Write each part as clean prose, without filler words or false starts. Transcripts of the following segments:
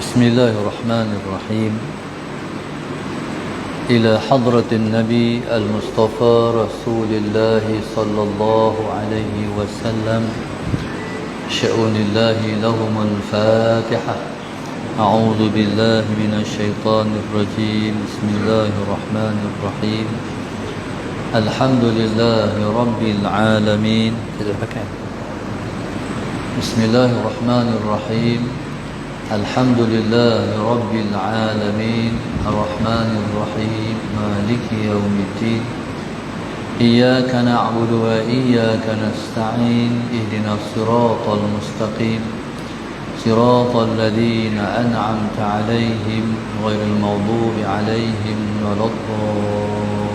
بسم الله الرحمن الرحيم. إلى حضرة النبي المصطفى رسول الله صلى الله عليه وسلم شؤون الله لهم الفاتحة. أعوذ بالله من الشيطان الرجيم. بسم الله الرحمن الرحيم. الحمد لله رب العالمين. بسم الله الرحمن الرحيم. الحمد لله رب العالمين الرحمن الرحيم مالك يوم الدين إياك نعبد وإياك نستعين اهدنا الصراط المستقيم صراط الذين أنعمت عليهم غير المغضوب عليهم ولا الضالين.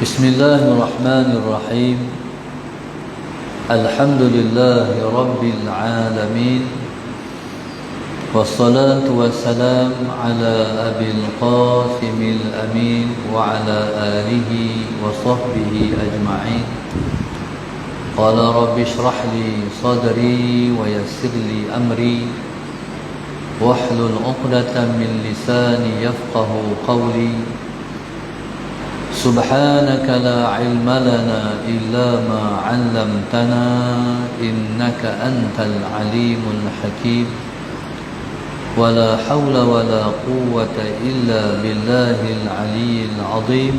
بسم الله الرحمن الرحيم. الحمد لله رب العالمين والصلاة والسلام على أبي القاسم الأمين وعلى آله وصحبه أجمعين. قال رب اشرح لي صدري ويسر لي أمري واحلل عقدة من لساني يفقه قولي. سبحانك لا علم لنا إلا ما علمتنا إنك أنت العليم الحكيم. ولا حول ولا قوة إلا بالله العلي العظيم.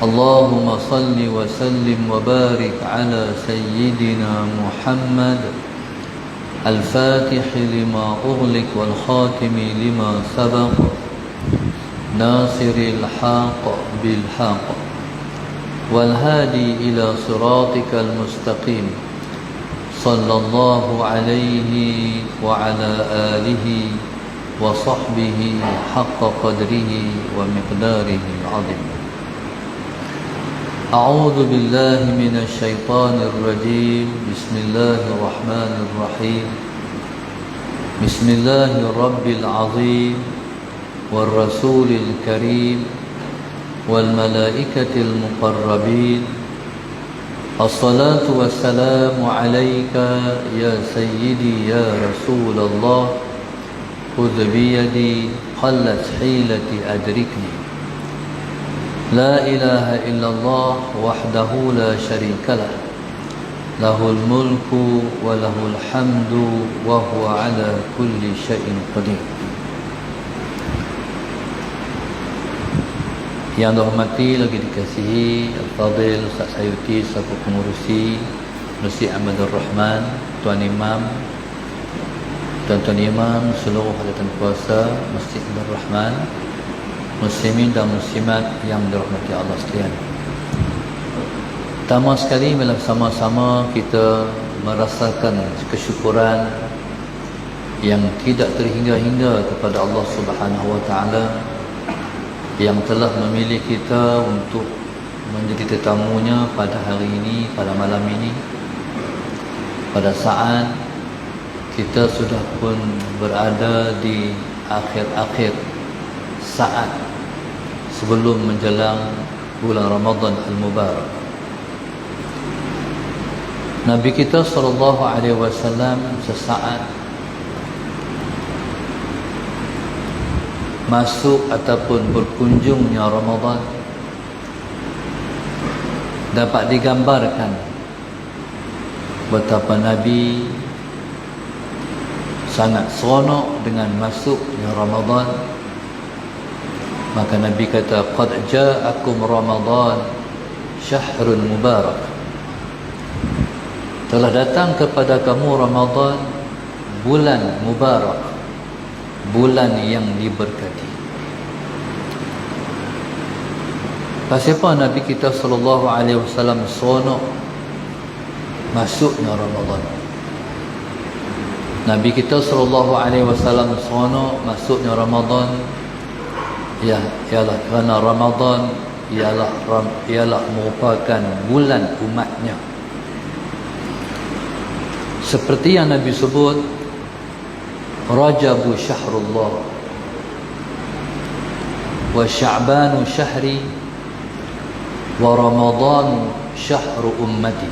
اللهم صل وسلم وبارك على سيدنا محمد الفاتح لما أغلق والخاتم لما سبق ناصر الحق بالحق والهادي إلى صراطك المستقيم صلى الله عليه وعلى آله وصحبه حق قدره ومقداره العظيم. أعوذ بالله من الشيطان الرجيم. بسم الله الرحمن الرحيم. بسم الله الرب العظيم والرسول الكريم والملائكة المقربين. الصلاة والسلام عليك يا سيدي يا رسول الله. خذ بيدي قلت حيلتي أدركني. لا إله إلا الله وحده لا شريك له له الملك وله الحمد وهو على كل شيء قدير. Yang dihormati lagi dikasihi Al-Fadhil Ustaz Sayuti selaku pengurusi Masjid Ahmadul Rahman, Tuan Imam, Tuan-tuan Imam, seluruh hadirin puasa Masjid Ahmadul Rahman, muslimin dan muslimat yang dirahmati Allah sekalian. Pertama sekali bila sama-sama kita merasakan kesyukuran yang tidak terhingga-hingga kepada Allah Subhanahu wa taala yang telah memilih kita untuk menjadi tetamunya pada hari ini, pada malam ini, pada saat kita sudah pun berada di akhir-akhir saat sebelum menjelang bulan Ramadan Al-Mubarak. Nabi kita SAW sesaat masuk ataupun berkunjungnya Ramadan dapat digambarkan betapa Nabi sangat seronok dengan masuknya Ramadan. Maka Nabi kata, qad ja'akum Ramadan syahrun mubarak. Telah datang kepada kamu Ramadan, bulan mubarak, bulan yang diberkati. Pasal apa Nabi kita SAW seronok masuknya Ramadan? Nabi kita SAW seronok masuknya Ramadan, ya, ialah kerana Ramadan ialah merupakan bulan umatnya. Seperti yang Nabi sebut, Rajabu syahrullah wa Sya'banu syahri wa Ramadanu syahru ummati.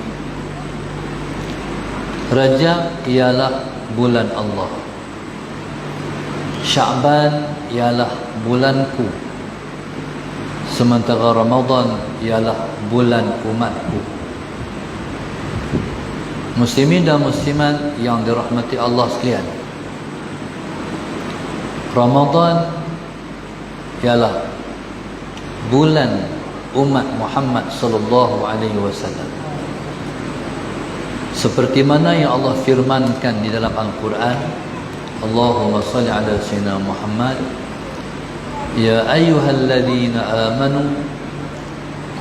Rajab ialah bulan Allah. Sya'ban ialah bulanku. Sementara Ramadan ialah bulan umatku. Muslimin dan muslimat yang dirahmati Allah sekalian, Ramadan ialah bulan umat Muhammad sallallahu alaihi wasallam. Seperti mana yang Allah firmankan di dalam Al-Quran, Allahumma salli ala sayyidina Muhammad, ya ayyuhalladzina amanu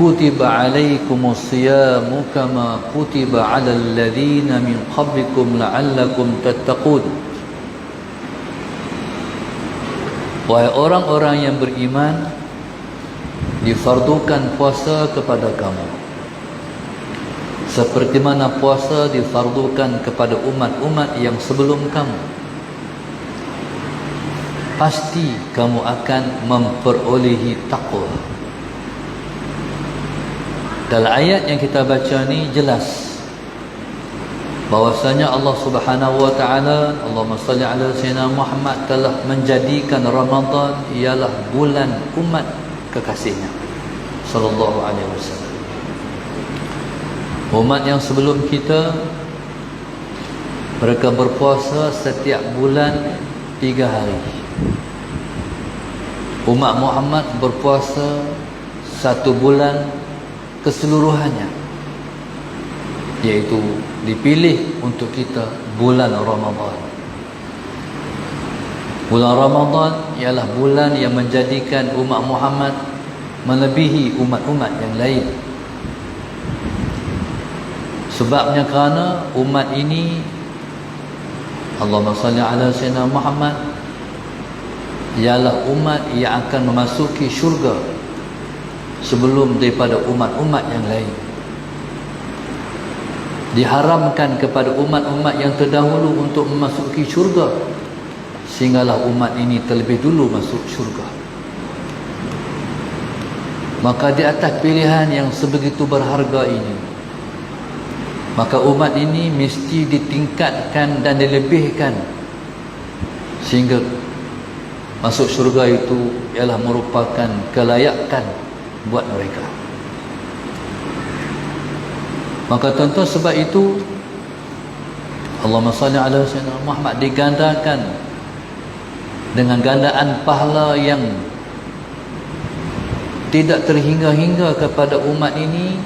kutiba alaikumus siyamu kama kutiba alal ladzina min qablikum la'allakum tattaqun. Wahai orang-orang yang beriman, difardukan puasa kepada kamu seperti mana puasa difardukan kepada umat-umat yang sebelum kamu. Pasti kamu akan memperolehi taqwa. Dalam ayat yang kita baca ni jelas bahwasanya Allah Subhanahu wa taala, Allahumma salli ala sayyidina Muhammad, telah menjadikan Ramadan ialah bulan umat kekasihnya sallallahu alaihi wasallam. Umat yang sebelum kita, mereka berpuasa setiap bulan 3 hari. Umat Muhammad berpuasa 1 bulan keseluruhannya, iaitu dipilih untuk kita bulan Ramadan. Bulan Ramadan ialah bulan yang menjadikan umat Muhammad melebihi umat-umat yang lain. Sebabnya kerana umat ini, Allahumma salli ala sayyidina Muhammad, ialah umat yang akan memasuki syurga sebelum daripada umat-umat yang lain. Diharamkan kepada umat-umat yang terdahulu untuk memasuki syurga, sehinggalah umat ini terlebih dulu masuk syurga. Maka di atas pilihan yang sebegitu berharga ini, maka umat ini mesti ditingkatkan dan dilebihkan sehingga masuk syurga itu ialah merupakan kelayakan buat mereka. Maka tuan-tuan, sebab itu Allahumma salli ala sayyidina Muhammad digandakan dengan gandaan pahala yang tidak terhingga-hingga kepada umat ini,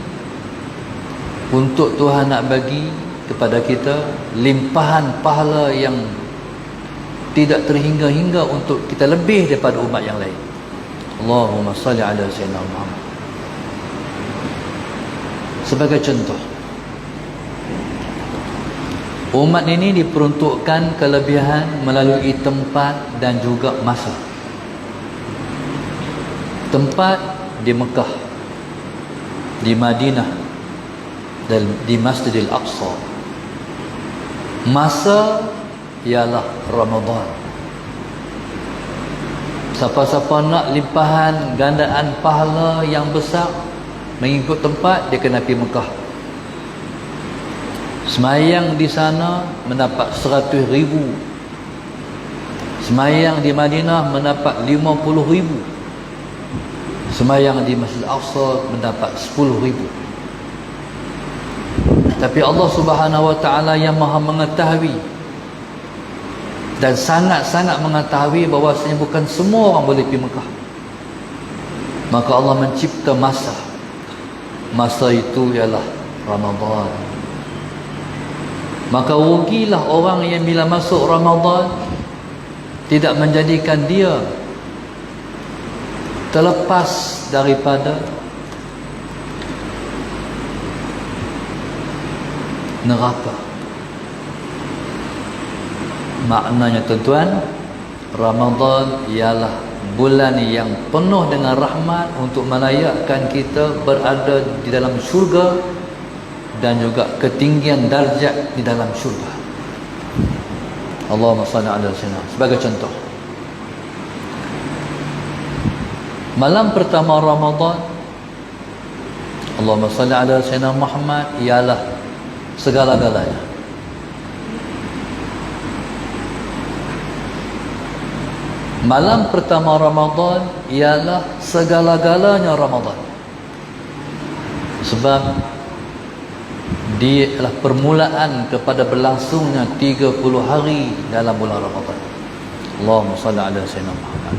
untuk Tuhan nak bagi kepada kita limpahan pahala yang tidak terhingga-hingga untuk kita lebih daripada umat yang lain. Allahumma salli ala sayyidina Muhammad. Sebagai contoh, umat ini diperuntukkan kelebihan melalui tempat dan juga masa. Tempat di Mekah, di Madinah dan di Masjidil Aqsa. Masa ialah Ramadan. Siapa-siapa nak limpahan gandaan pahala yang besar mengikut tempat, dia kena pergi Mekah. Semayang di sana mendapat 100,000. Semayang di Madinah mendapat 50,000. Semayang di Masjid Al-Aqsa mendapat 10,000. Tapi Allah Subhanahu wa taala yang Maha mengetahui dan sangat-sangat mengetahui bahawasanya bukan semua orang boleh pergi Mekah. Maka Allah mencipta masa. Masa itu ialah Ramadan. Maka rugilah orang yang bila masuk Ramadan tidak menjadikan dia terlepas daripada neraka. Maknanya tuan-tuan, Ramadan ialah bulan yang penuh dengan rahmat untuk melayakkan kita berada di dalam syurga dan juga ketinggian darjat di dalam syurga. Allahumma salli ala sayyidina. Sebagai contoh, malam pertama Ramadan, Allahumma salli ala sayyidina Muhammad, ialah segala-galanya. Malam pertama Ramadan ialah segala-galanya Ramadan. Sebab dia adalah permulaan kepada berlangsungnya 30 hari dalam bulan Ramadan. Allahumma salli ala sayyidina Muhammad.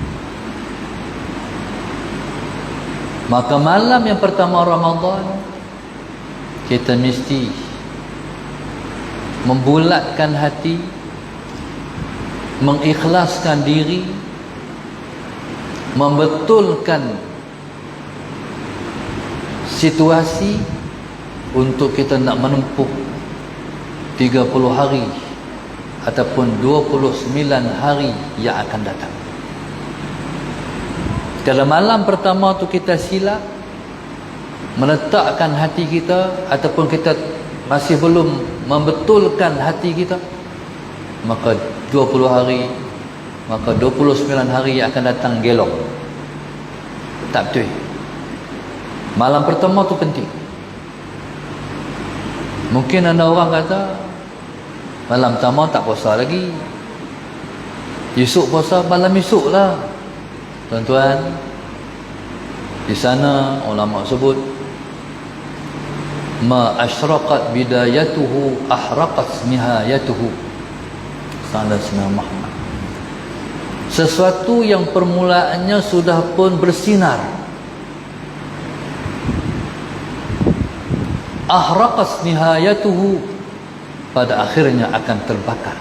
Maka malam yang pertama Ramadan, kita mesti membulatkan hati, mengikhlaskan diri, membetulkan situasi untuk kita nak menempuh 30 hari ataupun 29 hari yang akan datang. Kalau malam pertama tu kita silap meletakkan hati kita, ataupun kita masih belum membetulkan hati kita, maka 20 hari, maka 29 hari yang akan datang gelong. Tak betul. Malam pertama tu penting. Mungkin ada orang kata malam pertama tak puasa lagi, esok puasa malam esok lah. Tuan-tuan, di sana ulama sebut ma asyraqat bidayatuhu ahraqat nihayatuhu. Sallallahu Muhammad. Sesuatu yang permulaannya sudah pun bersinar, ahraqat nihayatuhu, pada akhirnya akan terbakar.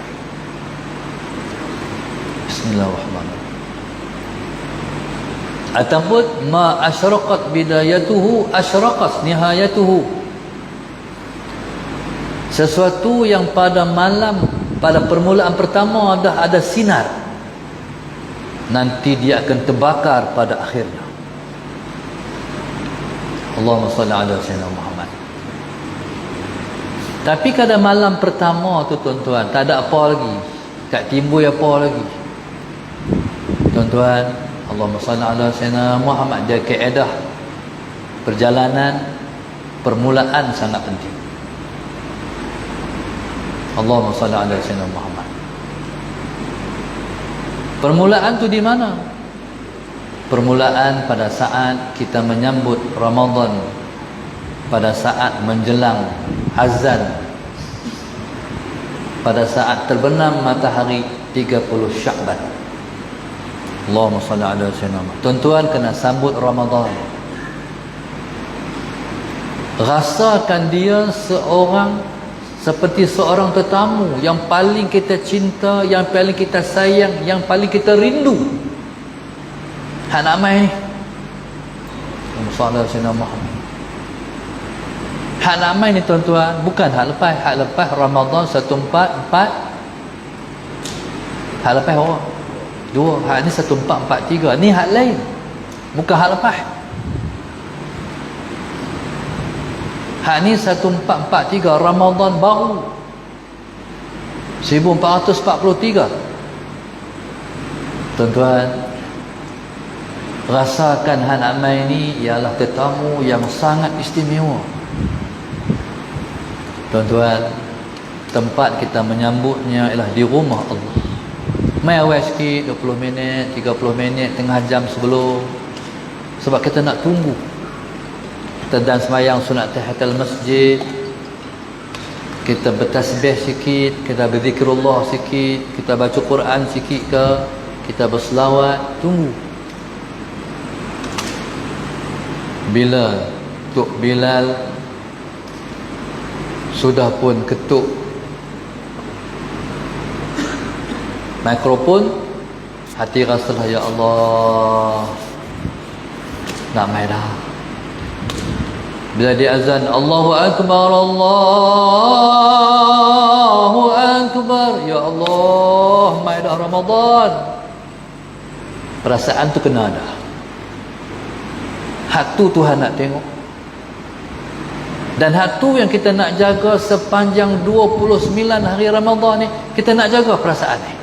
Bismillahirrahmanirrahim. Ataupun ma asyraqat bidayatuhu asyraqat nihayatuhu, sesuatu yang pada malam, pada permulaan pertama ada sinar, nanti dia akan terbakar pada akhirnya. Allahumma salli ala sayyidina Muhammad. Tapi pada malam pertama tu tuan-tuan, tak ada apa lagi, tak timbul apa lagi. Tuan-tuan, Allahumma salli ala sayyidina Muhammad. Dia kaedah perjalanan permulaan sangat penting. Allahumma salli ala sayyidina Muhammad. Permulaan tu di mana? Permulaan pada saat kita menyambut Ramadan, pada saat menjelang azan, pada saat terbenam matahari 30 Syakban. Allahumma salli ala sayyidina Muhammad. Tuan-tuan kena sambut Ramadan. Rasakan dia seperti seorang tetamu yang paling kita cinta, yang paling kita sayang, yang paling kita rindu. Hak nak mai ni, Allahumma salli ala sayyidina Muhammad. Hak nak mai ni tuan-tuan, bukan hak lepas. Hak lepas Ramadan 144, hak lepas orang dua, hak ni 1443. Ni hak lain, bukan hak lepas. Hak ni 1443 Ramadan baru 1443. Tuan-tuan, rasakan hak nak mai ni ialah tetamu yang sangat istimewa. Tuan-tuan, tempat kita menyambutnya ialah di rumah Allah. Mai awal sikit, 20 minit, 30 minit, tengah jam sebelum. Sebab kita nak tunggu. Kita dan sembahyang sunat tahiyatul masjid, kita bertasbih sikit, kita berzikirullah sikit, kita baca Quran sikit ke, kita berselawat, tunggu. Bila Tok Bilal sudah pun ketuk mikrofon, hati rasalah, ya Allah, nak mai dah. Bila dia azan, Allahu Akbar, Allahu Akbar, ya Allah, mai dah Ramadan. Perasaan tu kena ada. Hak tu Tuhan nak tengok. Dan hak tu yang kita nak jaga sepanjang 29 hari Ramadan ni. Kita nak jaga perasaan ni,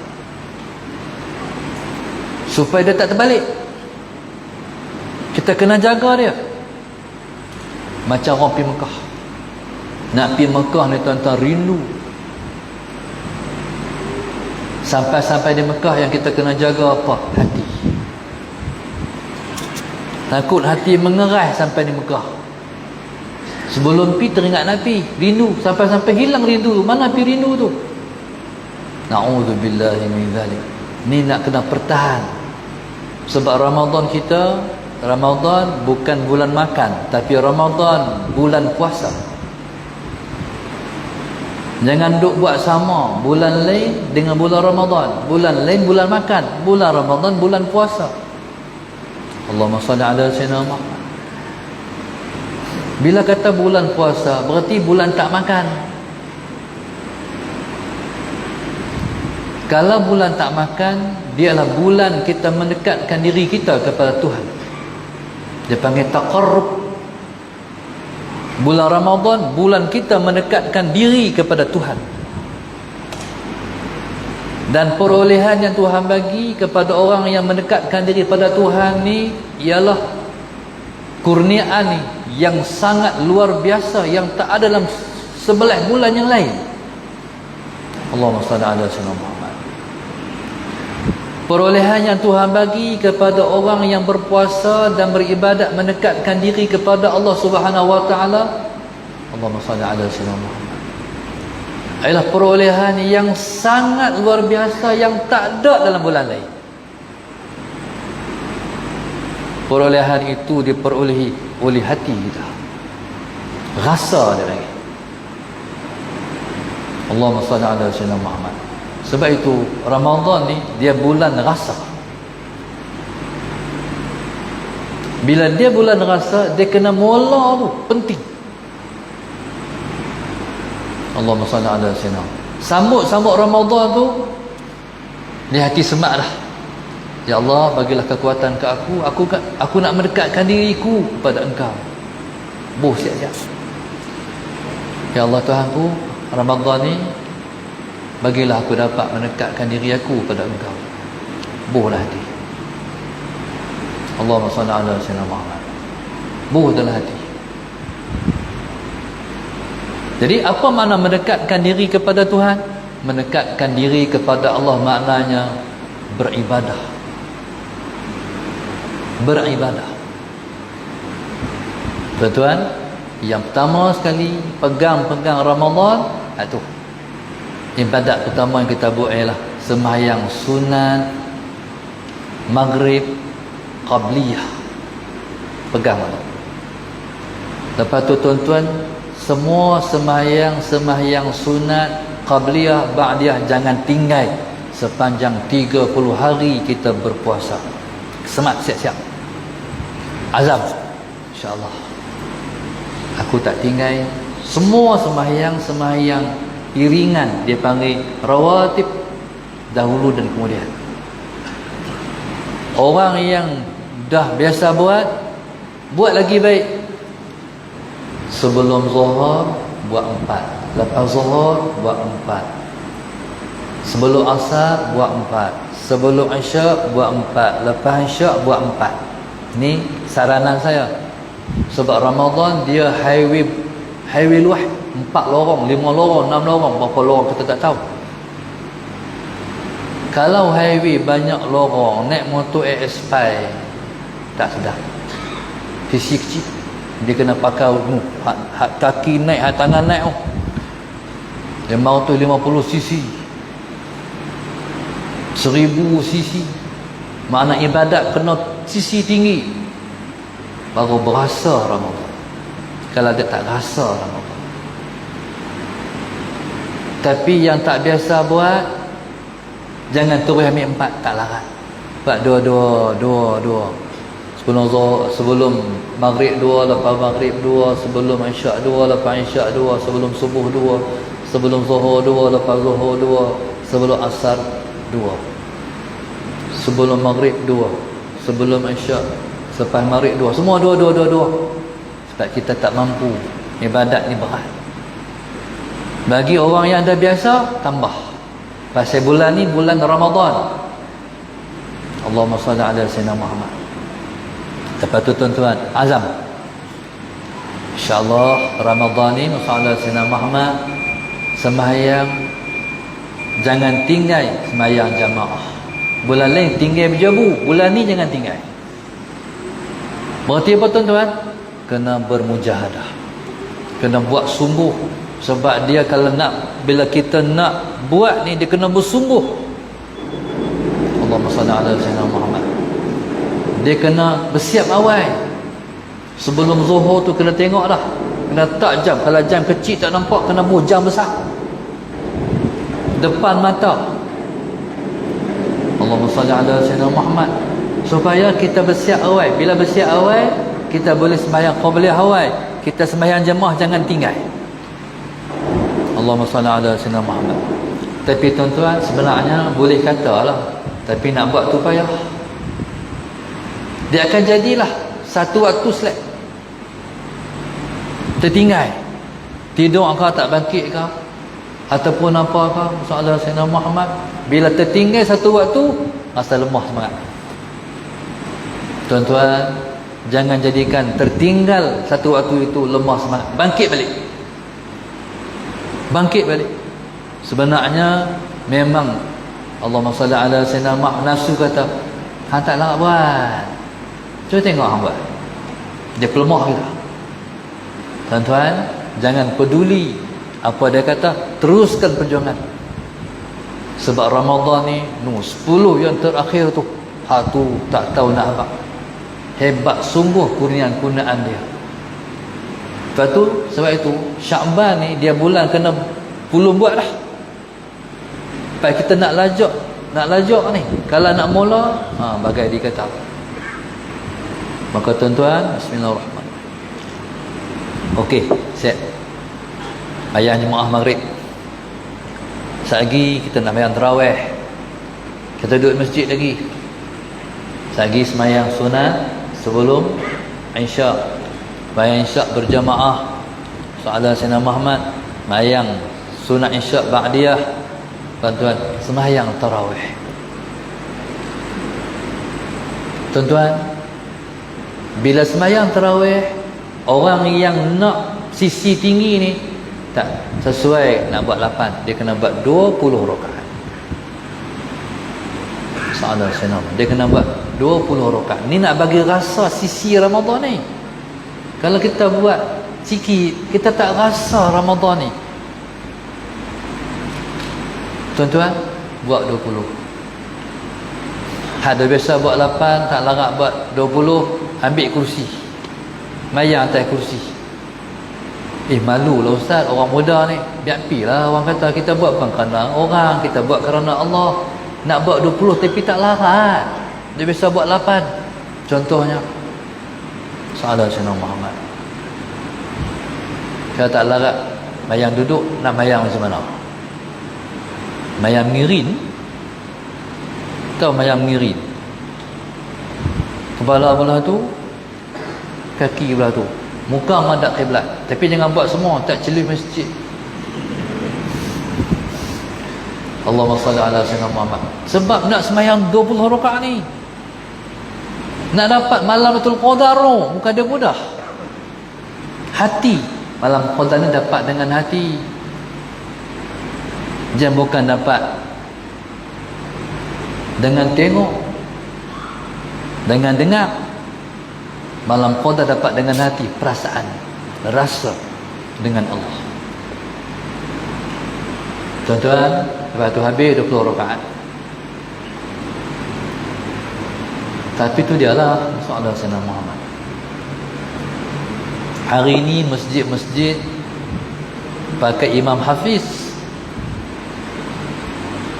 supaya dia tak terbalik. Kita kena jaga dia. Macam orang pergi Mekah. Nak pergi Mekah ni tuan-tuan, rindu. Sampai-sampai di Mekah yang kita kena jaga apa? Hati. Takut hati mengeras sampai di Mekah. Sebelum pi teringat Nabi, rindu sampai-sampai hilang rindu. Mana pi rindu tu? Na'udzubillahi min zalik. Ni nak kena pertahan. Sebab Ramadan kita, Ramadan bukan bulan makan, tapi Ramadan bulan puasa. Jangan duk buat sama bulan lain dengan bulan Ramadan. Bulan lain bulan makan, bulan Ramadan bulan puasa. Allahumma salli ala sayyidina Muhammad. Bila kata bulan puasa, berarti bulan tak makan. Kalau bulan tak makan, dia adalah bulan kita mendekatkan diri kita kepada Tuhan. Dia panggil taqarrub. Bulan Ramadan, bulan kita mendekatkan diri kepada Tuhan. Dan perolehan yang Tuhan bagi kepada orang yang mendekatkan diri kepada Tuhan ni ialah kurniaan ni yang sangat luar biasa, yang tak ada dalam sebelah bulan yang lain. Allahumma salli ala sayyidina Muhammad. Perolehan yang Tuhan bagi kepada orang yang berpuasa dan beribadat mendekatkan diri kepada Allah Subhanahu wa taala, Allahumma salli ala sayyidina Muhammad, adalah perolehan yang sangat luar biasa yang tak ada dalam bulan lain. Perolehan itu diperolehi oleh hati kita. Rasa dia lagi. Allahumma salli ala sayyidina Muhammad. Sebab itu Ramadan ni dia bulan rasa. Bila dia bulan rasa, dia kena mula tu, penting. Allahumma salli ala sayyidina. Sambut Ramadan tu ni hati semak dah. Ya Allah, bagilah kekuatan ke aku. Aku nak mendekatkan diriku kepada Engkau. Siap-siap. Ya Allah Tuhanku, Ramadan ni bagilah aku dapat mendekatkan diri aku pada Engkau. Buhlah hati. Allahumma salli ala sayyidina Muhammad. Buh dalam hati. Jadi apa makna mendekatkan diri kepada Tuhan? Mendekatkan diri kepada Allah maknanya beribadah. Beribadah. Tuan-tuan, yang pertama sekali pegang Ramadan itu. Ibadat pertama yang kita buat ialah sembahyang sunat maghrib qabliyah. Pegang tu. Lepas tu tuan-tuan, semua sembahyang sunat qabliyah ba'diyah jangan tinggal sepanjang 30 hari kita berpuasa. Semat, siap-siap. Azam. InsyaAllah. Aku tak tinggal semua sembahyang iringan, dia panggil rawatib, dahulu dan kemudian. Orang yang dah biasa buat lagi baik. Sebelum zuhur buat 4, lepas zuhur buat 4, sebelum asar buat 4, sebelum isyak buat 4, lepas isyak buat 4. Ni saranan saya. Sebab Ramadan dia highway luah, 4 lorong, 5 lorong, 6 lorong, berapa lorong kita tak tahu. Kalau highway banyak lorong, naik motor AS5 tak sedap. Sisi kecil, dia kena pakai kaki naik, tangan naik. Dia mau tu 50 cc, 1000 cc. Makna ibadat kena cc tinggi, baru berasa Ramadan. Kalau dia tak rasa Ramadan. Tapi yang tak biasa buat, jangan terus ambil 4, tak larat. Buat dua. Sebelum maghrib 2, lepas maghrib 2, sebelum isyak 2, lepas isyak 2, sebelum subuh 2, sebelum zuhur 2, lepas zuhur 2, sebelum asar 2, sebelum maghrib 2, sebelum isyak, selepas maghrib 2, semua 2. Sebab kita tak mampu, ibadat ni berat. Bagi orang yang dah biasa, tambah. Pasal bulan ni bulan Ramadan. Allahumma salli ala sayyidina Muhammad. Lepas tu tuan-tuan, azam. InsyaAllah Ramadan ni, salli ala sayyidina Muhammad, sembahyang jangan tinggal sembahyang jamaah. Bulan lain tinggal berjabu, bulan ni jangan tinggal. Berarti apa tuan-tuan? Kena bermujahadah, kena buat sungguh. Sebab dia kalau nak, bila kita nak buat ni, dia kena bersungguh. Allahumma salli ala sayyidina Muhammad. Dia kena bersiap awal. Sebelum zuhur tu kena tengok dah, kena tak jam. Kalau jam kecil tak nampak, kena buat jam besar depan mata. Allahumma salli ala sayyidina Muhammad. Supaya kita bersiap awal. Bila bersiap awal, kita boleh sembahyang qabliyah awal. Kita sembahyang jemaah jangan tinggal. Allahumma salli ala sayyidina Muhammad. Tapi tuan-tuan, sebenarnya boleh katalah, tapi nak buat tu payah. Dia akan jadilah satu waktu selek, tertinggal, tidur kau tak bangkit kau, ataupun apa kau, soalan Sayyidina Muhammad. Bila tertinggal satu waktu, rasa lemah semangat. Tuan-tuan, jangan jadikan tertinggal satu waktu itu lemah semangat. Bangkit balik, bangkit balik. Sebenarnya memang Allahumma salli ala sayyidina Muhammad, nafsu kata hang tak nak buat. Cuba tengok hang buat, dia pelemah kita. Tuan-tuan, jangan peduli apa dia kata, teruskan perjuangan. Sebab Ramadan ni 10 yang terakhir tu, tu tak tahu nak apa. Hebat sungguh kurniaan dia. Lepas tu, sebab itu Syakban ni dia bulan kena pulung buat dah. Supaya kita nak lajak ni. Kalau nak mula, bagai dikata. Maka tuan-tuan, bismillahirrahmanirrahim. Okey, siap. Ayah jemaah maghrib. Lagi kita nak sembahyang tarawih. Kita duduk di masjid lagi. Lagi sembahyang sunat sebelum Isyak. Sembahyang Isyak berjamaah. Soalan Sayyidina Muhammad, sembahyang sunat Isyak ba'diyah. Tuan-tuan, sembahyang tarawih. Tuan-tuan, bila sembahyang tarawih, orang yang nak sisi tinggi ni tak sesuai nak buat 8, dia kena buat 20 rakaat. Soalan senang, dia kena buat 20 rakaat. Ni nak bagi rasa sisi Ramadan ni. Kalau kita buat sikit, kita tak rasa Ramadan ni. Tuan-tuan, buat 20. Ada biasa buat 8, tak larat buat 20, ambil kursi, mayang atas kursi. Malu lah ustaz, orang muda ni. Biar pi lah, orang kata kita buat bukan kerana orang, kita buat kerana Allah. Nak buat 20 tapi tak larat. Dia biasa buat 8. Contohnya Salah Sayyidina Muhammad. Kalau tak larat mayang duduk, nak mayang macam mana? Mayang mirin. Tahu mayang mirin? Kepala belah tu, kaki belah tu, muka menghadap kiblat. Tapi jangan buat semua, tak celui masjid. Allahumma salli ala sayyidina Muhammad. Sebab nak sembahyang 20 rakaat ni, nak dapat malam Lailatul Qadar tu, bukan dia mudah. Hati malam Qadar ni dapat dengan hati. Jangan bukan dapat dengan tengok, dengan dengar. Malam Qadar dapat dengan hati, perasaan, rasa dengan Allah. Tuan-tuan, lepas tu habis 20 rakaat. Tapi tu dialah soalan Sayyidina Muhammad. Hari ini masjid-masjid pakai Imam Hafiz.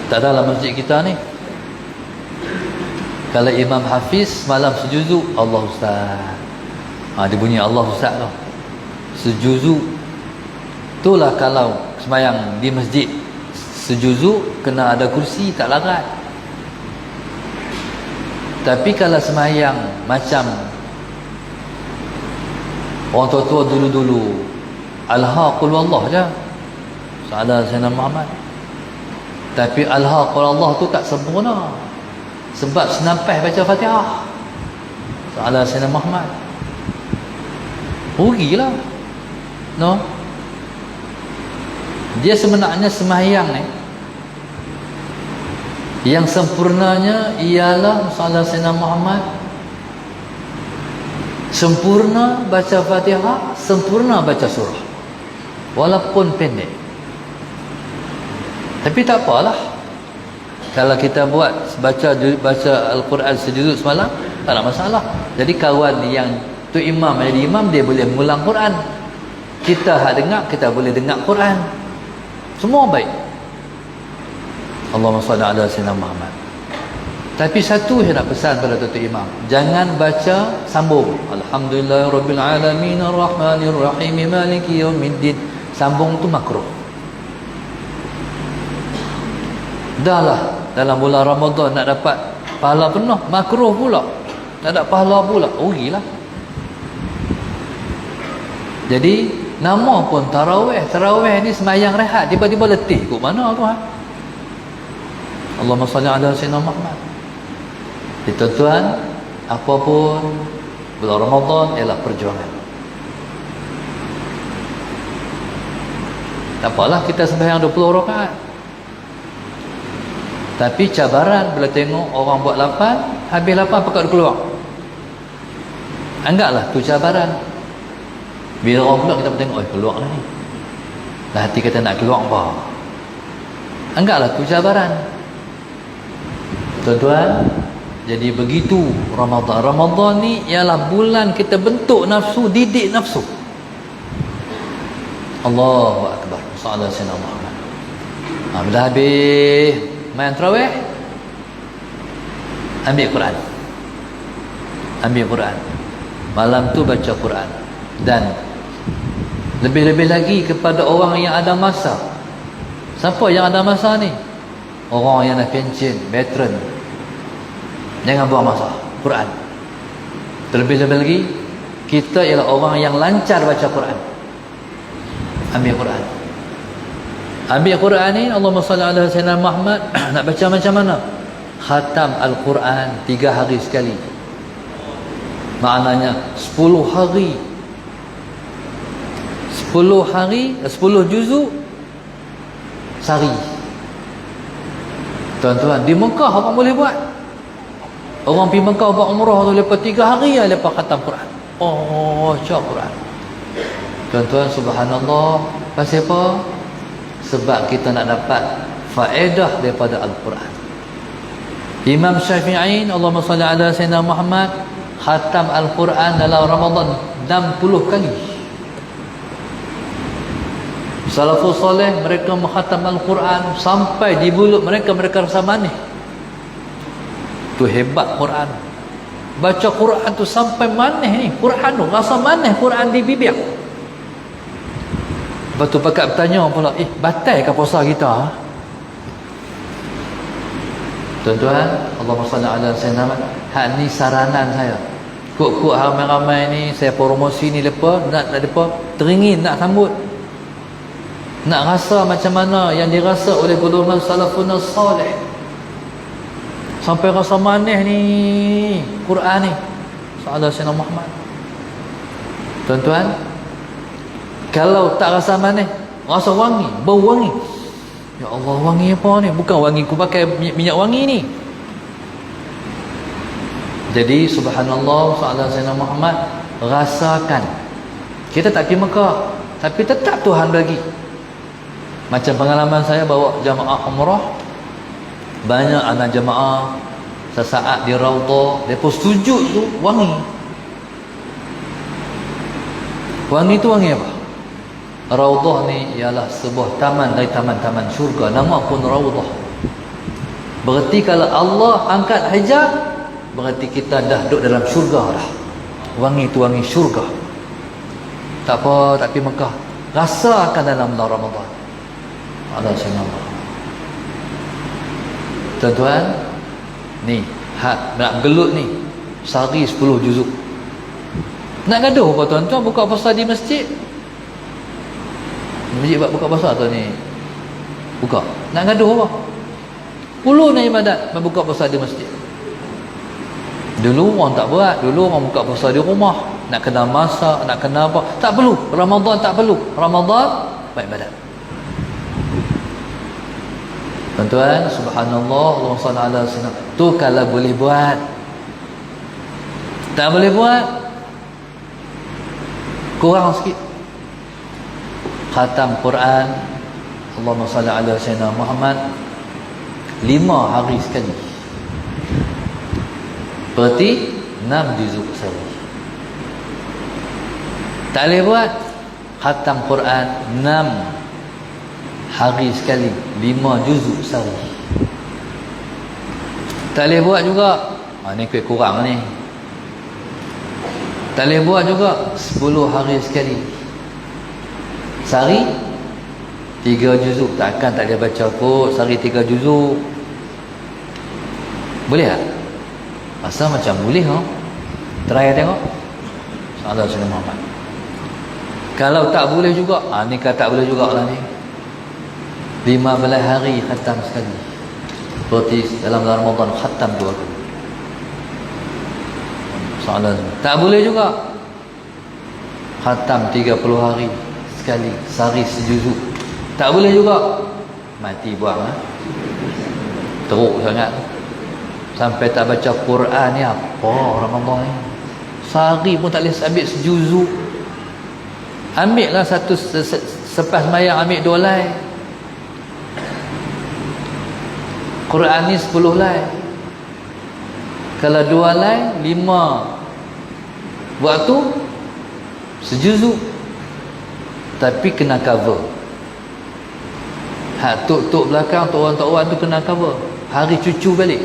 Tak ada lah masjid kita ni. Kalau Imam Hafiz malam sejuzu, Allah Ustaz. Dia bunyi Allah Ustaz tu. Sejuzu. Itulah kalau sembahyang di masjid sejuzu, kena ada kursi, tak larat. Tapi kalau sembahyang macam orang tua-tua dulu-dulu, Alha qul wallah je, Salah Sayyidina Muhammad. Tapi Alha qul Allah tu tak sempurna, sebab senampai baca Fatihah. Salah Sayyidina Muhammad, rugilah. No, dia sebenarnya sembahyang ni Yang sempurnanya ialah salat Sayyidina Muhammad. Sempurna baca Fatihah, sempurna baca surah. Walaupun pendek. Tapi tak apalah. Kalau kita baca Al-Quran sejuzuk semalam, tak ada masalah. Jadi kawan yang tu imam jadi imam, dia boleh mengulang Quran. Kita hak dengar, kita boleh dengar Quran. Semua baik. Allahumma salli ala sayyidina Muhammad. Tapi satu saya nak pesan pada tuan imam, jangan baca sambung. Alhamdulillahirabbil alamin arrahmanir rahim maliki yaumiddin. Sambung tu makruh. Dahlah dalam bulan Ramadan nak dapat pahala penuh, makruh pula. Tak ada pahala pula, rugilah. Jadi nama pun tarawih. Tarawih ni semayang rehat, tiba-tiba letih. Kok mana tu ha? Allahumma salli ala sayyidina Muhammad. Tuan-tuan, apapun bulan Ramadan ialah perjuangan. Tak apalah kita sembahyang 20 rakaat. Tapi cabaran bila tengok orang buat 8, habis 8 pakat keluar. Anggaplah tu cabaran. Bila orang keluar kita tengok, keluar lah ni. Dah hati kita nak keluar apa? Anggaplah tu cabaran. Tuan-tuan, jadi begitu Ramadan. Ramadan ni ialah bulan kita bentuk nafsu, didik nafsu. Allahu Akbar. Sallallahu alaihi wasallam. Bila habis main tarawih, ambil Quran. Ambil Quran. Malam tu baca Quran. Dan lebih-lebih lagi kepada orang yang ada masa. Siapa yang ada masa ni? Orang yang dah pension, veteran. Jangan buang masa. Quran. Terlebih-lebih lagi, kita ialah orang yang lancar baca Quran. Ambil Quran. Ambil Quran ni, Allahumma salli ala sayyidina Muhammad. Nak baca macam mana? Khatam Al-Quran 3 hari sekali. Maknanya 10 hari. 10 hari, 10 juzuk sehari. Tuan-tuan, di Mekah orang boleh buat. Orang pergi Mekah buat umrah tu, lepas 3 hari lah lepas khatam Quran. Oh, baca Quran. Tuan-tuan, subhanallah. Pasal apa? Sebab kita nak dapat faedah daripada Al-Quran. Imam Syafi'i, Allahumma salli ala sayyidina Muhammad, khatam Al-Quran dalam Ramadan 60 kali. Salafus soleh, mereka menghatam Al-Quran sampai di mulut mereka rasa manis. Tu hebat Quran. Baca Quran tu sampai manis ni. Quran tu rasa manis, Quran di bibir. Lepas tu pakat bertanya pula, batal ke puasa kita? Ha? Tuan-tuan, Allahumma salli ala sayyidina Muhammad. Hak ni saranan saya. Kok-kok ramai-ramai ni saya promosi ni lepas nak depa teringin nak sambut. Nak rasa macam mana yang dirasa oleh golongan salafun salih. Sampai rasa manis ni Quran ni. Sallallahu alaihi Muhammad. Tuan-tuan, kalau tak rasa manis, rasa wangi, bau wangi. Ya Allah, wangi apa ni? Bukan wangi ku pakai minyak wangi ni. Jadi subhanallah, sallallahu alaihi Muhammad, rasakan. Kita tak pergi Mekah, tapi tetap Tuhan bagi. Macam pengalaman saya bawa jamaah umrah, banyak anak jamaah sesaat di Raudhah, depa sujud tu wangi. Wangi tu wangi apa? Raudhah ni ialah sebuah taman dari taman-taman syurga, nama pun Raudhah. Berarti kalau Allah angkat hijab, berarti kita dah duduk dalam syurga dah. Wangi tu wangi syurga. Tak apa, tak pergi Mekah, rasakan dalam bulan Ramadan. Allah SWT. Tuan-tuan, ni hak nak gelut ni sehari 10 juzuk. Nak gaduh apa tuan-tuan? Buka puasa di masjid. Masjid buka puasa tu ni. Buka. Nak gaduh apa? Ulu ni ibadat membuka puasa di masjid. Dulu orang tak buat. Dulu orang buka puasa di rumah. Nak kena masak, nak kena apa. Tak perlu. Ramadan tak perlu. Ramadan buat ibadat. Tuan-tuan, subhanallah, Allahumma salli ala sayyidina. Tu kalau boleh buat. Tak boleh buat, kurang sikit. Khatam Quran, Allahumma salli ala sayyidina Muhammad 5 hari sekali. Berarti 6 juzuk sehari. Tak boleh buat, khatam Quran 6 hari sekali, 5 juzuk sehari. Tak boleh buat juga, ni kuih kurang ni. Tak boleh buat juga 10 hari sekali. Sehari 3 juzuk. Takkan tak boleh baca kot sehari 3 juzuk. Boleh tak? Asal macam boleh, ha? Try tengok. Allah Subhanahu Muhammad. Kalau tak boleh juga, ni kata tak boleh jugalah ni. 15 hari khatam sekali. Berarti dalam Ramadan khatam 2 kali. Soalan tak boleh juga, khatam 30 hari sekali, sehari sejuzuk. Tak boleh juga, mati buang, teruk sangat. Sampai tak baca Quran ni apa Ramadan ni. Sehari pun tak boleh ambil sejuzuk. Ambil lah satu sepas mayang, ambil 2 lai. Quran ni 10 lai. Kalau 2 lai 5 waktu sejuzuk. Tapi kena cover. Hak tok belakang, tok orang tu kena cover. Hari cucu balik.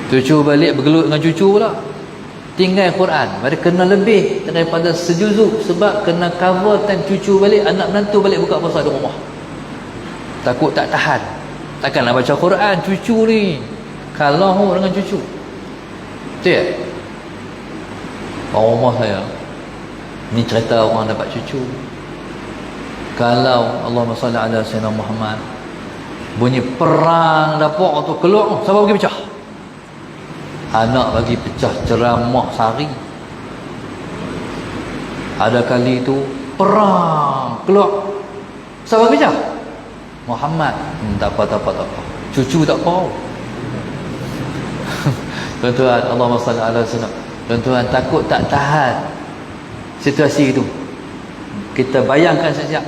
Cucu balik bergelut dengan cucu pula. Tinggal Quran. Mereka kena lebih daripada sejuzuk. Sebab kena cover time cucu balik. Anak menantu balik buka puasa di rumah. Takut tak tahan. Takkan nak baca Quran cucu ni. Kalau dengan cucu. Betul tak? Orang rumah saya, ni cerita orang dapat cucu. Kalau Allahumma salli ala sayyidina Muhammad, bunyi perang dapur tu keluar, siapa bagi pecah? Anak bagi pecah ceramah sehari. Ada kali tu perang keluar, siapa bagi pecah? Muhammad. Tak apa. Cucu tak apa. Tuan-tuan, Allahumma salli ala sayyidina. Tuan-tuan, takut tak tahan situasi itu. Kita bayangkan saja,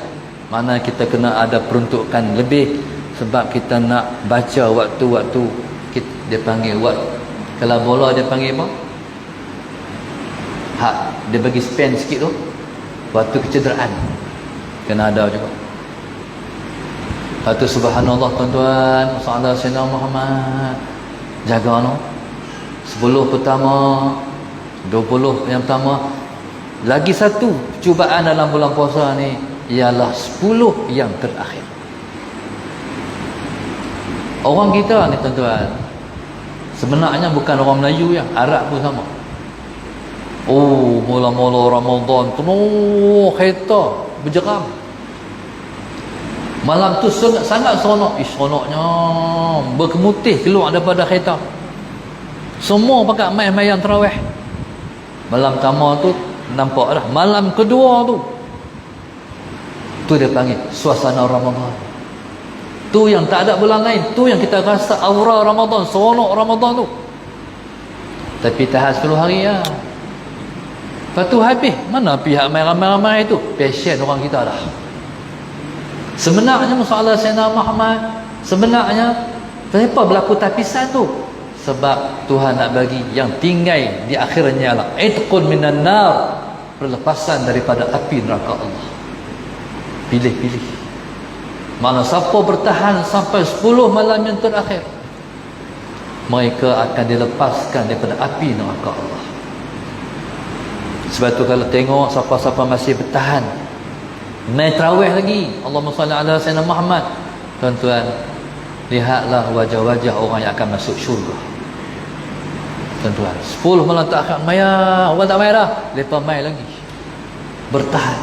mana kita kena ada peruntukan lebih. Sebab kita nak baca waktu-waktu dia panggil kalau bola dia panggil apa? Dia bagi spend sikit tu, waktu kecederaan kena ada juga. Lepas tu subhanallah tuan-tuan, sallallahu alaihi wasallam Muhammad, jaga no 10 pertama, 20 yang pertama. Lagi satu cubaan dalam bulan puasa ni ialah 10 yang terakhir. Orang kita ni tuan-tuan, sebenarnya bukan orang Melayu yang Arab pun sama. Mula-mula Ramadan penuh kereta berjeram. Malam tu sangat seronok. Seronoknya berkemutih keluar daripada kereta. Semua pakai main-main tarawih. Malam pertama tu nampak dah. Malam kedua tu dia panggil suasana Ramadan. Tu yang tak ada bulan lain. Tu yang kita rasa aura Ramadan, seronok Ramadan tu. Tapi tahan 10 hari ya. Lepas tu habis. Mana pihak main ramai-ramai tu? Passion orang kita dah. Sebenarnya masalah Sayyidina Muhammad, sebenarnya kenapa berlaku tapisan tu? Sebab Tuhan nak bagi yang tinggal di akhirnya lah itqun minan nar, perlepasan daripada api neraka Allah. Pilih-pilih. Mana siapa bertahan sampai 10 malam yang terakhir, mereka akan dilepaskan daripada api neraka Allah. Sebab tu kalau tengok siapa-siapa masih bertahan main tarawih lagi, Allahumma salli ala sayyidina Muhammad, tuan-tuan, lihatlah wajah-wajah orang yang akan masuk syurga. Tuan-tuan, 10 malam terakhir maya, orang tak main dah, lepas main lagi, bertahan.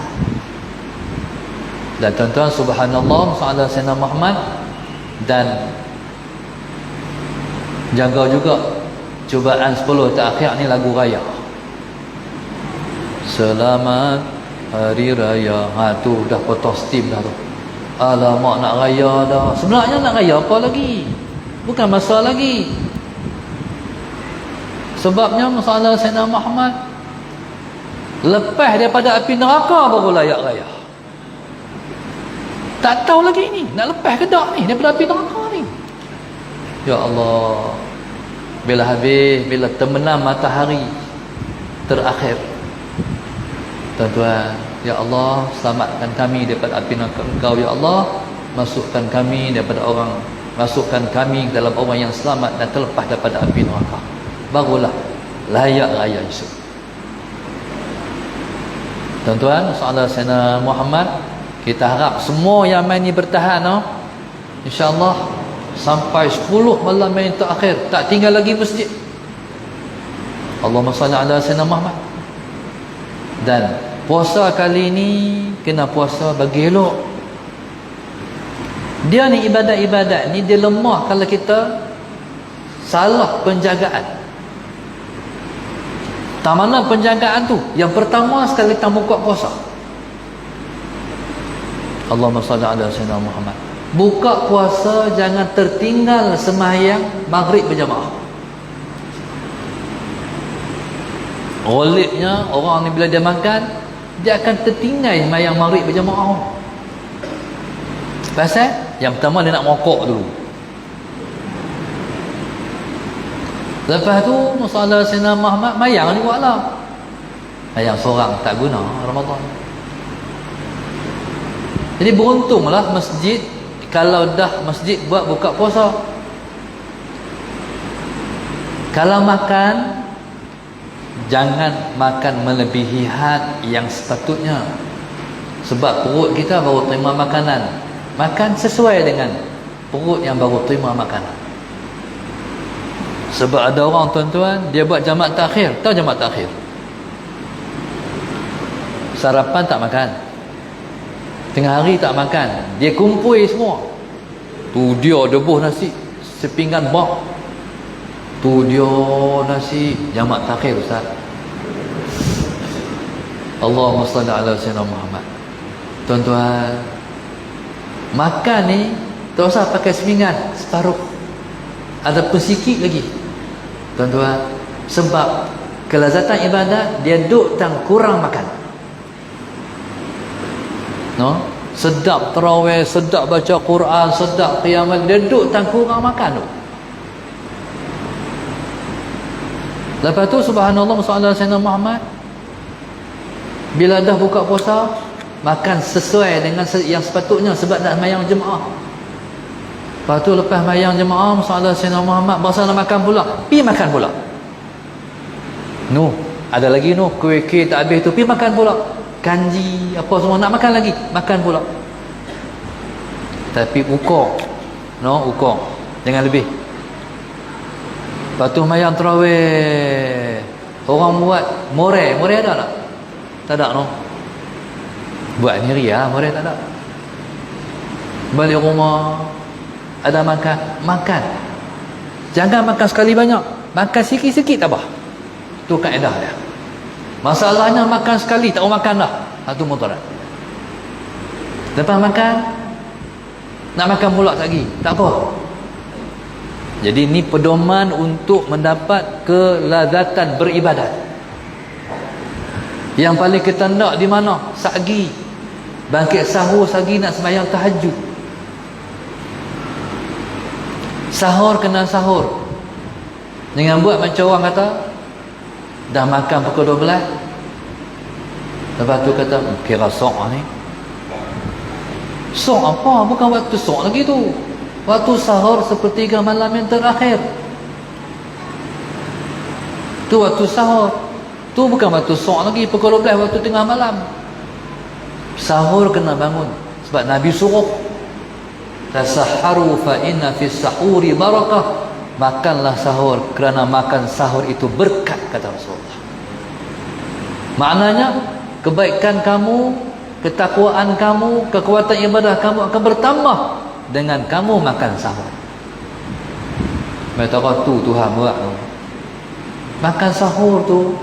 Dan tuan-tuan, subhanallah, salli ala sayyidina Muhammad. Dan jaga juga cubaan 10 terakhir ni lagu raya. Selamat Hari Raya. Tu dah potong steam dah tu. Alamak, nak raya dah. Sebenarnya nak raya apa lagi? Bukan masa lagi. Sebabnya masalah Sayyidina Muhammad lepas daripada api neraka baru layak raya. Tak tahu lagi ni nak lepas ke tak ni daripada api neraka ni. Ya Allah, bila habis, bila terbenam matahari terakhir, tuan-tuan, ya Allah, selamatkan kami daripada api neraka Engkau, ya Allah. Masukkan kami dalam orang yang selamat dan terlepas daripada api neraka. Barulah layak raya esok. Tuan-tuan, soalan Sayyidina Muhammad, kita harap semua yang main ni bertahan, insya-Allah sampai 10 malam yang terakhir, tak tinggal lagi masjid. Allahumma salli ala Sayyidina Muhammad. Dan puasa kali ni kena puasa bagi elok. Dia ni ibadat-ibadat ni dia lemah kalau kita salah penjagaan. Tak mana penjagaan tu? Yang pertama sekali kita buka puasa. Allahumma salli ala Sayyidina Muhammad. Buka puasa jangan tertinggal sembahyang maghrib berjamaah. Golibnya orang ni bila dia makan, dia akan tertinggal sembahyang maghrib berjamaah. Pasal yang pertama dia nak merokok dulu. Lepas tu masalah Sayyidina Muhammad mayang juga lah. Mayang seorang tak guna Ramadan. Jadi beruntunglah masjid kalau dah masjid buat buka puasa. Kalau makan, jangan makan melebihi had yang sepatutnya. Sebab perut kita baru terima makanan. Makan sesuai dengan perut yang baru terima makanan. Sebab ada orang, tuan-tuan, dia buat jamak takhir. Tahu jamak takhir? Sarapan tak makan, tengah hari tak makan, dia kumpul semua. Tu dia debuh nasi sepinggan bak. Tu dia nasi jamak takhir, Ustaz. Allahumma salli ala Sayyidina Muhammad. Tuan-tuan, makan ni tak usah pakai sepinggan, separuh. Ada pun sikit lagi, tuan-tuan. Sebab kelazatan ibadat dia duk tang kurang makan. Sedap tarawih, sedap baca Quran, sedap qiyamah, dia duk tang kurang makan tu. Lepas tu subhanallah masalah Sayyidina Muhammad, bila dah buka puasa, makan sesuai dengan yang sepatutnya sebab nak sembahyang jemaah. Lepas tu lepas mayang jemaah masalah Sayyidina Muhammad, masa nak makan pula, pergi makan pula. Ada lagi kuih-kuih tak habis tu, pergi makan pula. Kanji apa semua nak makan lagi, makan pula. Tapi ukur, ukur, jangan lebih. Lepas tu mayang tarawih, orang buat more ada tak? Tak ada, buat ni ria, more tak ada. Balik rumah ada makan. Jangan makan sekali banyak, makan sikit-sikit tak apa. Tu kaedah dia. Masalahnya makan sekali tak mau makan dah, itu mudarat. Lepas makan nak makan pula lagi, tak apa. Jadi ni pedoman untuk mendapat kelazatan beribadat. Yang paling kita nak di mana? Sagi bangkit sahur, sagi nak sembahyang tahajud. Sahur kena sahur. Jangan buat macam orang kata dah makan pukul 12, lepas tu kata kira sok ni. Sok apa? Bukan waktu sok lagi tu. Waktu sahur sepertiga malam yang terakhir. Tu waktu sahur. Tu bukan waktu sok lagi, pukul 12 waktu tengah malam. Sahur kena bangun. Sebab Nabi suruh, tasahharu fa inna fis sahuri barakah. Makanlah sahur kerana makan sahur itu berkat, kata Rasulullah. Maknanya kebaikan kamu, ketakwaan kamu, kekuatan ibadah kamu akan bertambah dengan kamu makan sahur. Mereka tu Tuhan buat tu. Makan sahur tu,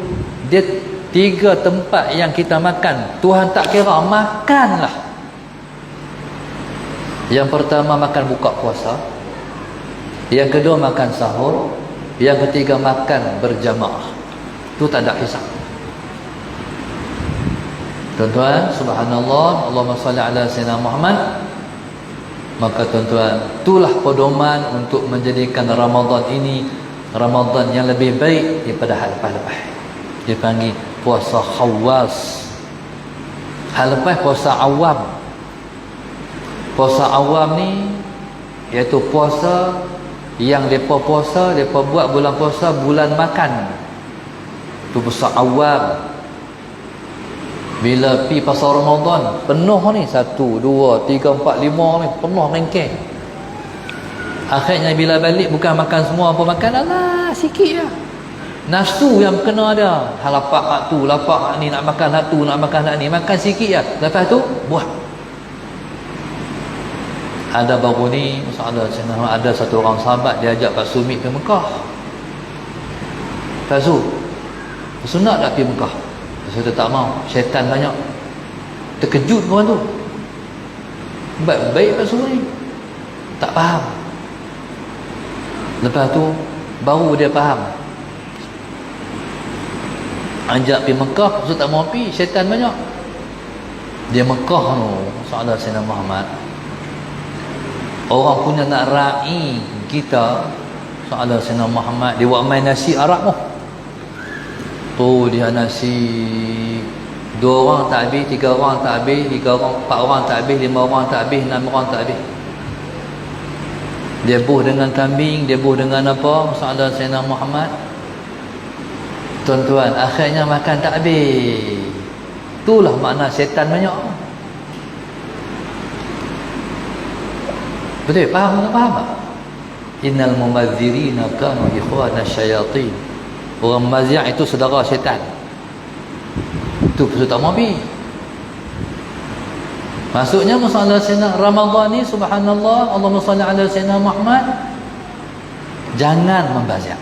dia 3 tempat yang kita makan, Tuhan tak kira, makanlah. Yang pertama makan buka puasa, yang kedua makan sahur, yang ketiga makan berjamaah. Itu tak ada hisab. Tuan-tuan, subhanallah, Allahumma salli ala sayyidina Muhammad. Maka tuan-tuan, itulah pedoman untuk menjadikan Ramadan ini Ramadan yang lebih baik daripada hal lepas-lepas. Dipanggil puasa khawas. Hal lepas puasa awam. Puasa awam ni iaitu puasa yang depa puasa, depa buat bulan puasa bulan makan. Itu puasa awam. Bila pi pasal Ramadan penuh ni 1, 2, 3, 4, 5 ni penuh mengkeh. Akhirnya bila balik bukan makan semua apa makan, alah sikit je. Nafsu yang kena ada. Hal lapak hak tu, lapak hak ni, nak makan hak tu, nak makan hak ni, makan sikit je. Lepas tu buat. Ada baru ni ada satu orang sahabat dia ajak Pak Sumit pergi Mekah. Pak Su, sunat tak pergi Mekah? Saya tak mau, syaitan banyak. Terkejut orang tu. Baik Pak Sumit ni tak faham. Lepas tu baru dia faham. Ajak pergi Mekah, Rasul tak mau pergi, syaitan banyak. Dia Mekah tu, Saudara Sayyidina Muhammad. Orang punya nak ra'i kita, Saudara Sayyidina Muhammad, dia buat main nasi Arab tu. Tu dia nasi 2 orang tak habis, 3 orang tak habis, 3 orang, 4 orang tak habis, 5 orang tak habis, 6 orang tak habis. Dia buh dengan kambing, dia buh dengan apa? Saudara Sayyidina Muhammad. Tuan-tuan, akhirnya makan tak habis. Itulah makna syaitan banyak. Betul? Faham tak? Faham tak? Innal mumadzirina kanu ikhwana syayatin. Orang maziah itu saudara syaitan. Itu pasal tak mau pergi. Maksudnya masalah Sayyidina Ramadan ni, subhanallah, Allahumma salli ala Sayyidina Muhammad, jangan membazir.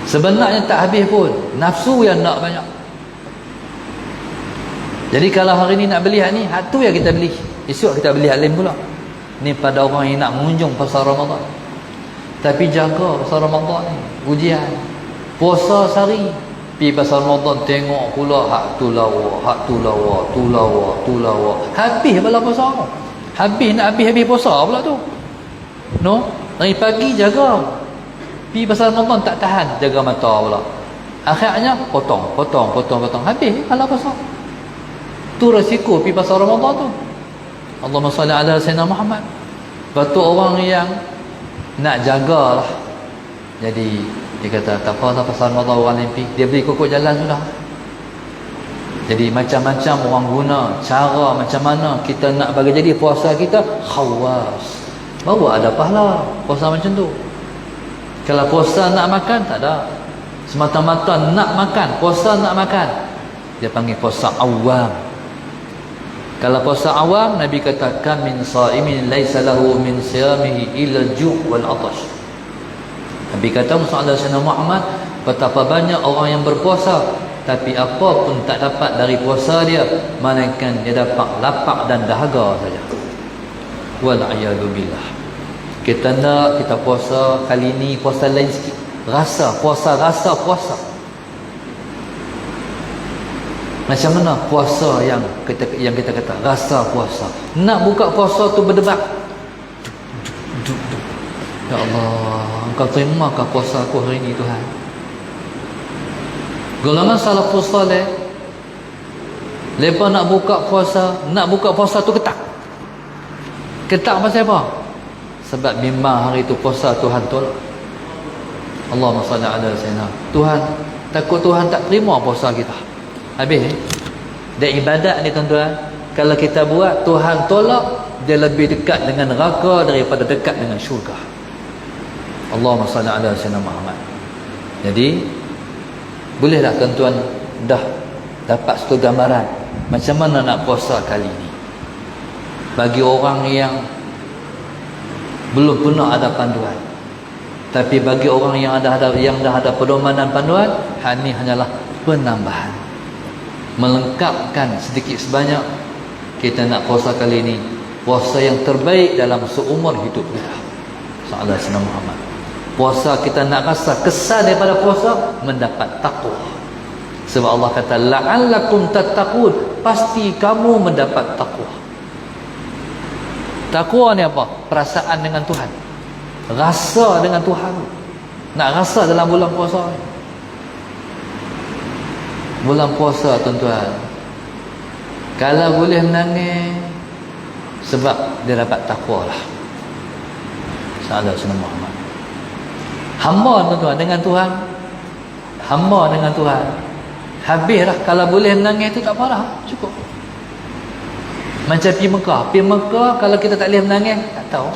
Sebenarnya tak habis pun, nafsu yang nak banyak. Jadi kalau hari ni nak beli hak ni, hak tu yang kita beli. Esok kita beli hak lain pula. Ni pada orang yang nak mengunjung pasal Ramadan. Tapi jaga pasal Ramadan ni, ujian. Puasa sehari, pergi pasal Ramadan tengok pula hak tu lawa, hak tu lawa, tu lawa, tu lawa. Habis bala puasa. Habis nak habis puasa pula tu. No, dari pagi jaga. Pergi pasal Ramadan tak tahan, jaga mata pula. Akhirnya potong. Habis bala puasa. Tu resiko pergi pasal Ramadan tu. Allahumma salli ala Sayyidina Muhammad. Batu orang yang nak jagalah. Jadi dia kata tak apa pasal Ramadan orang lain pergi, dia beli kokok jalan sudah. Jadi macam-macam orang guna cara macam mana kita nak bagi jadi puasa kita khawas. Baru ada pahala puasa macam tu. Kalau puasa nak makan tak ada. Semata-mata nak makan, puasa nak makan, dia panggil puasa awam. Kalau puasa awam, Nabi katakan min sa'imin laisa lahu min siyamihi illa al-ju' wal 'atash. Nabi kata Muhammad Sayyidina Muhammad, betapa banyak orang yang berpuasa tapi apa pun tak dapat dari puasa dia melainkan dia dapat lapar dan dahaga saja. Wal a'yadu billah. Kita nak kita puasa kali ni puasa lain sikit. Rasa puasa. Macam mana puasa yang kita kata rasa puasa. Nak buka puasa tu berdebat. Ya Allah, Engkau terimakah puasa aku hari ini Tuhan? Golongan salafus salih, mereka nak buka puasa tu ketak. Ketak pasal apa? Sebab memang hari itu puasa Tuhan tolak. Allahumma salli ala sayyidina. Tuhan, takut Tuhan tak terima puasa kita. Habis ni. Dan ibadat ni tuan-tuan, kalau kita buat Tuhan tolak, dia lebih dekat dengan neraka daripada dekat dengan syurga. Allahumma salli ala sayyidina Muhammad. Jadi bolehlah tuan-tuan dah dapat satu gambaran macam mana nak puasa kali ini. Bagi orang yang belum pernah ada panduan, tapi bagi orang yang dah ada pedoman dan panduan, ini hanyalah penambahan, melengkapkan sedikit sebanyak kita nak puasa kali ini puasa yang terbaik dalam seumur hidup kita. Sallallahu alaihi Muhammad. Puasa kita nak rasa kesan daripada puasa mendapat takwa. Sebab Allah kata la'allakum tattaqun, pasti kamu mendapat takwa. Takwa ni apa? Perasaan dengan Tuhan. Rasa dengan Tuhan. Nak rasa dalam bulan puasa ni. Bulan puasa tuan-tuan, kalau boleh menangis sebab dia dapat takwa lah. Sallallahu alaihi Muhammad. Hamba tuan-tuan dengan Tuhan, hamba dengan Tuhan, habislah. Kalau boleh menangis tu tak apalah, cukup. Macam pergi Mekah, kalau kita tak boleh menangis, tak tahu.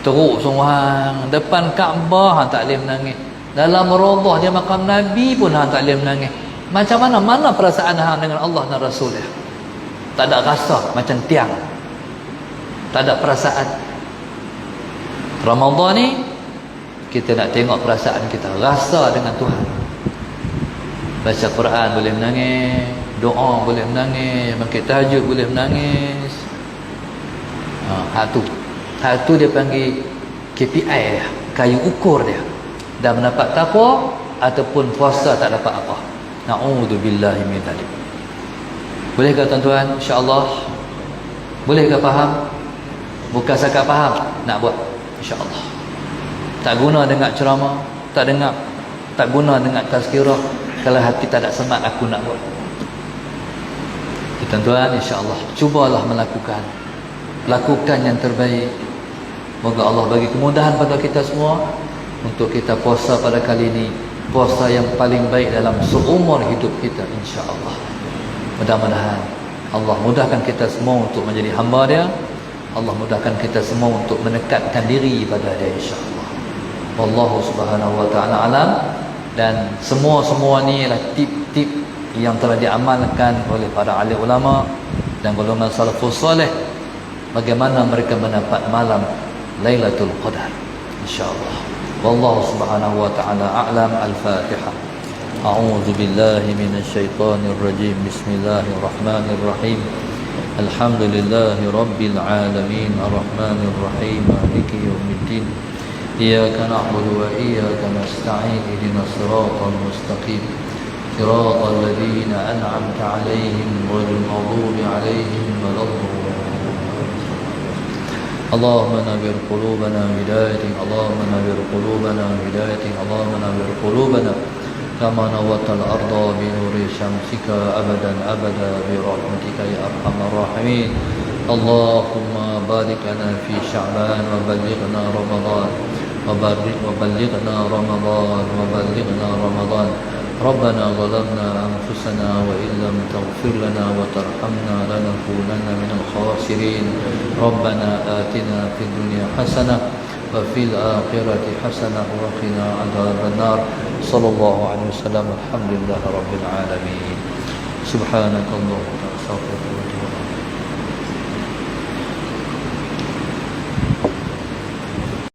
Teruk seorang depan Kaabah tak boleh menangis. Dalam Raudhah dia makam Nabi pun tak boleh menangis. Macam mana perasaan hang dengan Allah dan Rasul dia? Tak ada rasa, macam tiang. Tak ada perasaan. Ramadan ni kita nak tengok perasaan kita, rasa dengan Tuhan. Baca Quran boleh menangis, doa boleh menangis, bangkit tahajud boleh menangis. Hak tu dia panggil KPI dia, kayu ukur dia. Dah mendapat takwa ataupun puasa tak dapat apa. Na'udzubillahi min dzalik. Bolehkah tuan-tuan? InsyaAllah. Bolehkah faham? Bukan sekadar faham, nak buat. InsyaAllah. Tak guna dengar ceramah, tak guna dengar tazkirah kalau hati tak ada semangat aku nak buat. Tuan-tuan, insya-Allah cubalah lakukan yang terbaik. Moga Allah bagi kemudahan pada kita semua untuk kita puasa pada kali ini, puasa yang paling baik dalam seumur hidup kita, insya-Allah. Mudah-mudahan Allah mudahkan kita semua untuk menjadi hamba dia. Allah mudahkan kita semua untuk mendekatkan diri pada dia, insya-Allah. Wallahu subhanahu wa ta'ala alam. Dan semua ni ialah tip-tip yang telah diamalkan oleh para alim ulama dan golongan salafus salih, bagaimana mereka mendapat malam Lailatul Qadar, insyaallah. Wallahu subhanahu wa ta'ala a'lam. Al-Fatihah. A'udzu billahi minasy syaithanir rajim. Bismillahirrahmanirrahim. Alhamdulillahi rabbil alamin, arrahmanir rahim, maliki yaumiddin. إياك نعبد وإياك نستعين اهدنا الصراط المستقيم صراط الذين أنعمت عليهم غير المغضوب عليهم ولا الضالين. اللهم نور قلوبنا بهدايتك، اللهم نور قلوبنا بهدايتك، اللهم نور قلوبنا كما نورت الأرض بنور شمسك أبدا أبدا برحمتك يا أرحم الراحمين. اللهم بارك لنا في شعبان وبلغنا رمضان وبلغنا رمضان. ربنا ظلمنا أنفسنا وإن لم تغفر لنا وترحمنا لنكونن من الخاسرين. ربنا آتنا في الدنيا حسنة وفي الآخرة حسنة وقنا عذاب النار. صلى الله عليه وسلم. الحمد لله رب العالمين. سبحانك اللهم وبحمدك.